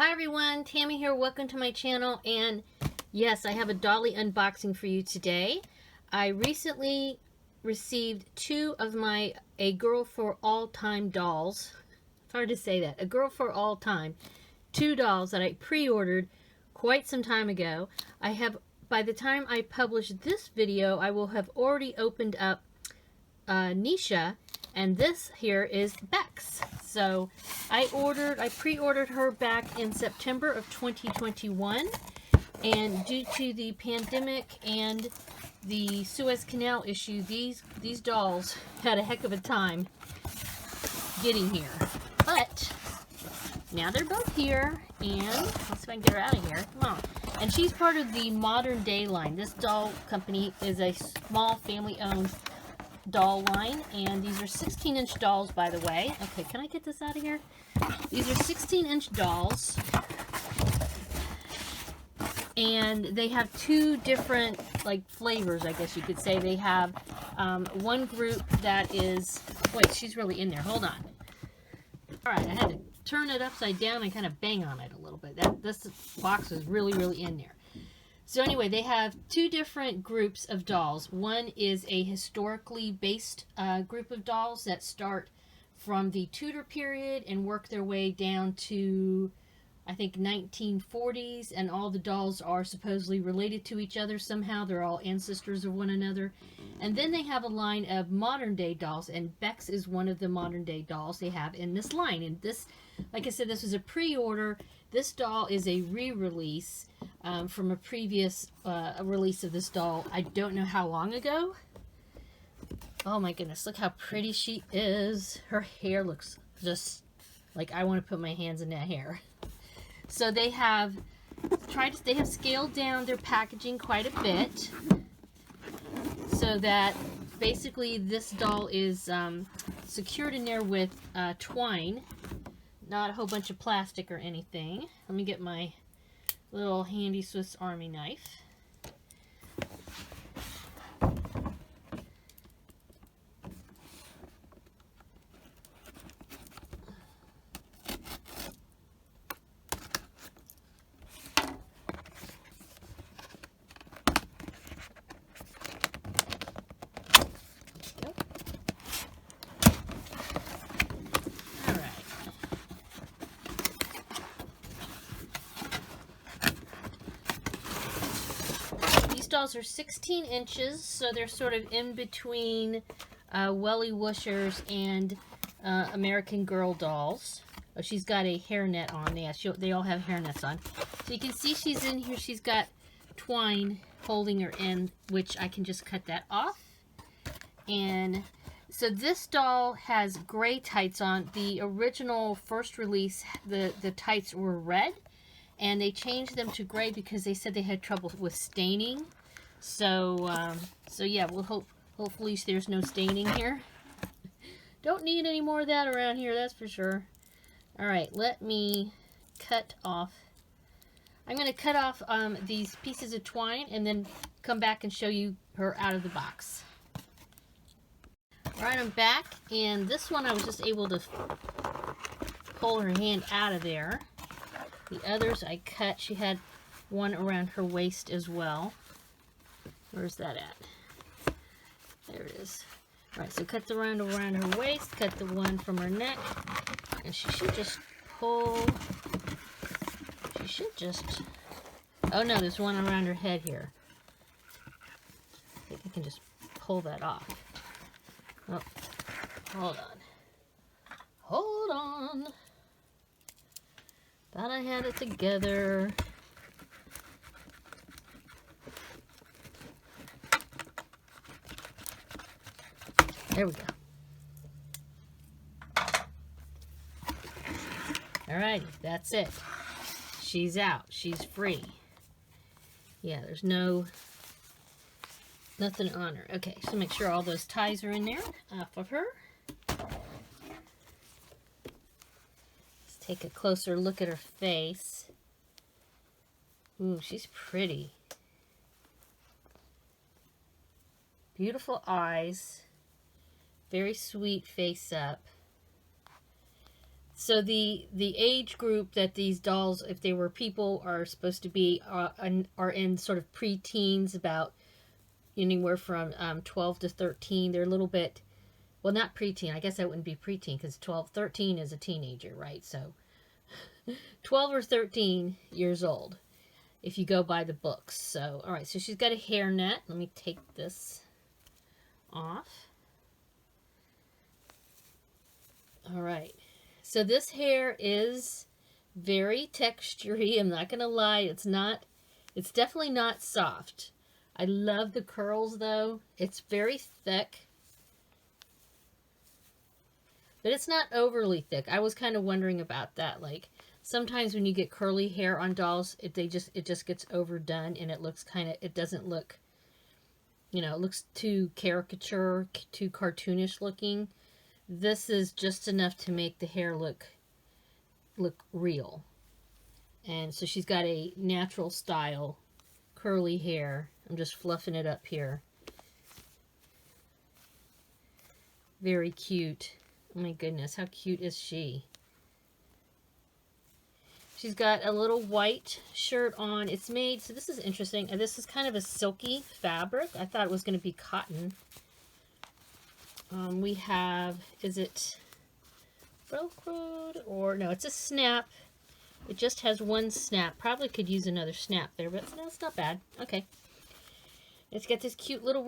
Hi everyone, Tammy here. Welcome to my channel. And yes, I have a dolly unboxing for you today. I recently received two of my A Girl for All Time dolls. It's hard to say that. A Girl for All Time. Two dolls that I pre-ordered quite some time ago. By the time I publish this video, I will have already opened up Nisha, and this here is Bex. So I pre-ordered her back in September of 2021, and due to the pandemic and the Suez Canal issue, these dolls had a heck of a time getting here. But now they're both here, and let's see if I can get her out of here. Come on. And she's part of the Modern Day line. This doll company is a small family-owned doll line, and these are 16-inch dolls, by the way. Okay, can I get this out of here? These are 16-inch dolls, and they have two different flavors, I guess you could say. They have one group that is, wait, she's really in there. Hold on. All right, I had to turn it upside down and kind of bang on it a little bit. This box is really in there. So anyway, they have two different groups of dolls. One is a historically based group of dolls that start from the Tudor period and work their way down to, I think, 1940s, and all the dolls are supposedly related to each other somehow. They're all ancestors of one another. And then they have a line of modern day dolls, and Bex is one of the modern day dolls they have in this line. And this, like I said, this was a pre-order. This doll is a re-release from a previous release of this doll. I don't know how long ago. Oh my goodness, look how pretty she is. Her hair looks just like I want to put my hands in that hair. So they have scaled down their packaging quite a bit, so that basically this doll is secured in there with twine, not a whole bunch of plastic or anything. Let me get my little handy Swiss Army knife. Dolls are 16 inches, so they're sort of in between Welly Wushers and American Girl dolls. Oh, she's got a hairnet on. Yeah, they all have hairnets on. So you can see she's in here. She's got twine holding her in, which I can just cut that off. And so this doll has gray tights on. The original first release, the tights were red, and they changed them to gray because they said they had trouble with staining. So yeah, we'll hopefully there's no staining here. Don't need any more of that around here, that's for sure. All right, let me cut off. I'm going to cut off these pieces of twine and then come back and show you her out of the box. All right, I'm back, and this one I was just able to pull her hand out of there. The others I cut. She had one around her waist as well. Where's that at? There it is. Alright, so cut the round around her waist, cut the one from her neck, and she should just pull. She should just. Oh no, there's one around her head here. I think I can just pull that off. Oh, hold on. Hold on. Thought I had it together. There we go. Alrighty, that's it. She's out. She's free. Yeah, there's nothing on her. Okay, so make sure all those ties are in there off of her. Let's take a closer look at her face. Ooh, she's pretty. Beautiful eyes. Very sweet face up. So the age group that these dolls, if they were people, are supposed to be are in sort of pre-teens, about anywhere from 12 to 13. They're a little bit, well, not preteen. I guess that wouldn't be preteen because 12, 13 is a teenager, right? So 12 or 13 years old if you go by the books. So, all right, so she's got a hairnet. Let me take this off. All right. So this hair is very textury. I'm not going to lie. It's definitely not soft. I love the curls though. It's very thick. But it's not overly thick. I was kind of wondering about that. Like sometimes when you get curly hair on dolls, it just gets overdone and it doesn't look, it looks too caricature, too cartoonish looking. This is just enough to make the hair look real. And so she's got a natural style curly hair. I'm just fluffing it up here. Very cute. Oh my goodness, how cute is she? She's got a little white shirt on. It's made, so this is interesting. This is kind of a silky fabric. I thought it was going to be cotton. We have, is it Velcroed or no, it's a snap. It just has one snap. Probably could use another snap there, but no, it's not bad. Okay. It's got this cute little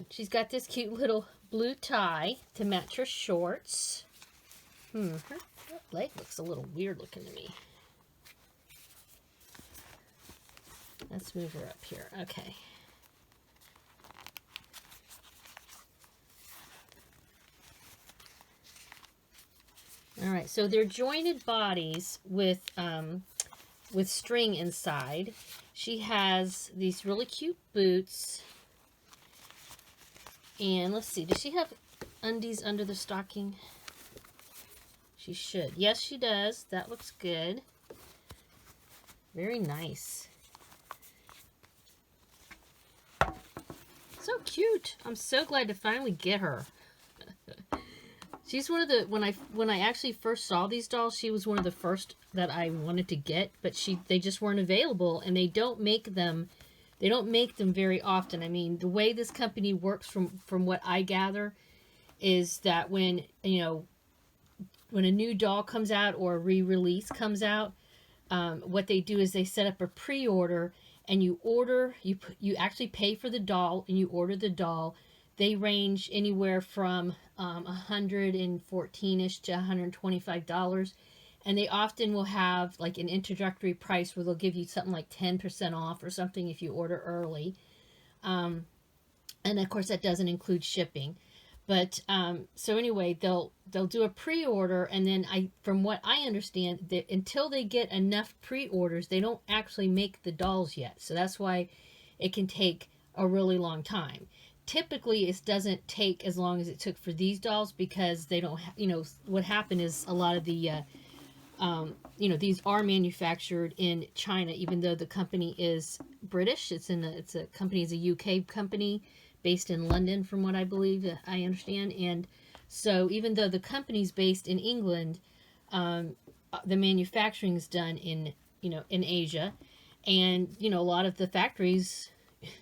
she's got this cute little blue tie to match her shorts. Her leg looks a little weird looking to me. Let's move her up here. Okay. All right, so they're jointed bodies with string inside. She has these really cute boots. And let's see, does she have undies under the stocking? She should. Yes, she does. That looks good. Very nice. So cute. I'm so glad to finally get her. She's one of the, when I actually first saw these dolls, she was one of the first that I wanted to get, but they just weren't available, and they don't make them very often. I mean, the way this company works from what I gather is that when a new doll comes out or a re-release comes out, what they do is they set up a pre-order, and you actually pay for the doll and you order the doll. They range anywhere from $114-ish to $125, and they often will have like an introductory price where they'll give you something like 10% off or something if you order early. And of course that doesn't include shipping. But so anyway, they'll do a pre-order, and then from what I understand, that until they get enough pre-orders, they don't actually make the dolls yet. So that's why it can take a really long time. Typically, it doesn't take as long as it took for these dolls because they don't, what happened is a lot of the, these are manufactured in China, even though the company is British. It's a company, is a UK company based in London, from what I believe, I understand. And so even though the company's based in England, the manufacturing is done in Asia, and a lot of the factories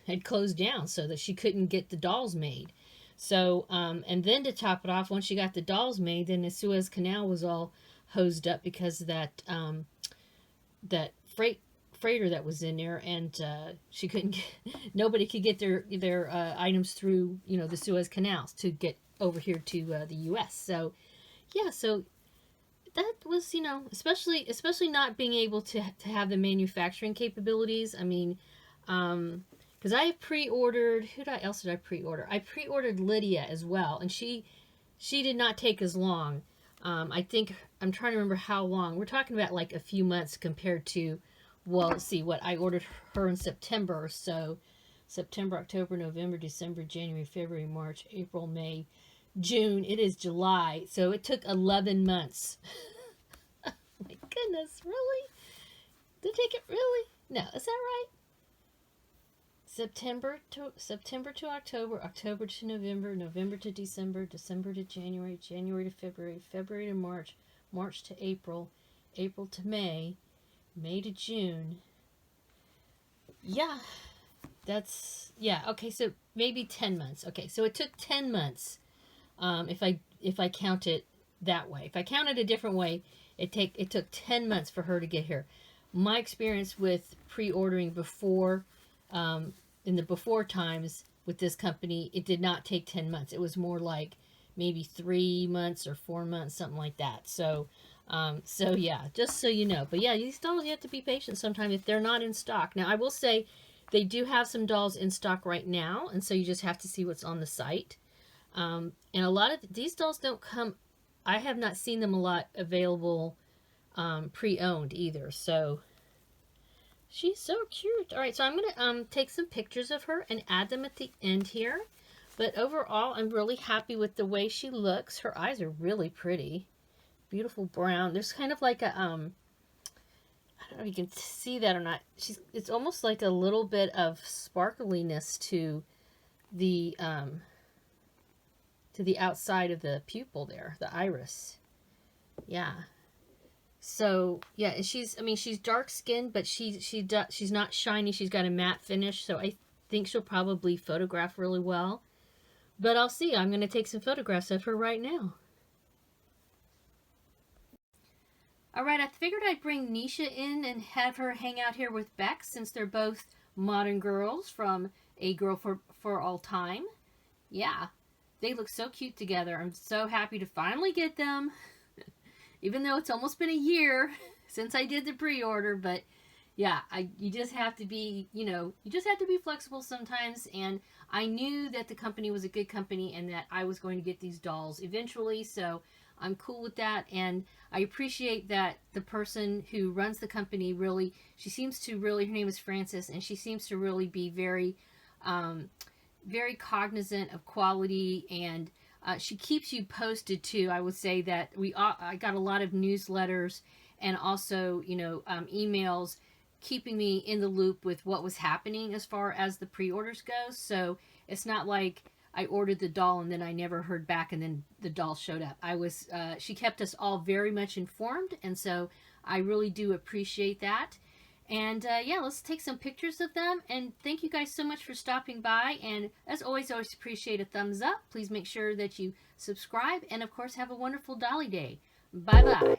had closed down so that she couldn't get the dolls made. So and then to top it off, once she got the dolls made, then the Suez Canal was all hosed up because of that freighter that was in there, and she couldn't nobody could get their items through the Suez Canals to get over here to the US. So yeah, so that was especially not being able to have the manufacturing capabilities. I mean, because I pre-ordered, else did I pre-order? I pre-ordered Lydia as well, and she did not take as long. I think, I'm trying to remember how long. We're talking about like a few months compared to, well, let's see, what I ordered her in September. So September, October, November, December, January, February, March, April, May, June. It is July. So it took 11 months. Oh my goodness, really? Did it take it really? No, is that right? September to October, October to November, November to December, December to January, January to February, February to March, March to April, April to May, May to June. Yeah, okay, so maybe 10 months. Okay, so it took 10 months, if I count it that way. If I count it a different way, it took 10 months for her to get here. My experience with pre-ordering before, in the before times with this company, it did not take 10 months. It was more like maybe 3 months or 4 months, something like that. So yeah, just so you know. But yeah, these dolls, you have to be patient sometimes if they're not in stock. Now, I will say they do have some dolls in stock right now, and so you just have to see what's on the site. And a lot of these dolls don't come, I have not seen them a lot available pre-owned either. So she's so cute. All right, so I'm going to take some pictures of her and add them at the end here. But overall, I'm really happy with the way she looks. Her eyes are really pretty. Beautiful brown. There's kind of like a, I don't know if you can see that or not. It's almost like a little bit of sparkliness to the outside of the pupil there, the iris. Yeah. So yeah, she's dark skinned, but she's not shiny. She's got a matte finish, so I think she'll probably photograph really well. But I'll see. I'm going to take some photographs of her right now. Alright, I figured I'd bring Nisha in and have her hang out here with Bex, since they're both modern girls from A Girl for All Time. Yeah, they look so cute together. I'm so happy to finally get them, even though it's almost been a year since I did the pre-order. But yeah, you just have to be, you just have to be flexible sometimes. And I knew that the company was a good company and that I was going to get these dolls eventually, so I'm cool with that. And I appreciate that the person who runs the company really, her name is Frances, and she seems to really be very, very cognizant of quality, and she keeps you posted too. I would say that I got a lot of newsletters and also, emails keeping me in the loop with what was happening as far as the pre-orders go. So it's not like I ordered the doll and then I never heard back and then the doll showed up. She kept us all very much informed, and so I really do appreciate that. And yeah, let's take some pictures of them. And thank you guys so much for stopping by. And as always appreciate a thumbs up. Please make sure that you subscribe. And of course, have a wonderful Dolly Day. Bye-bye.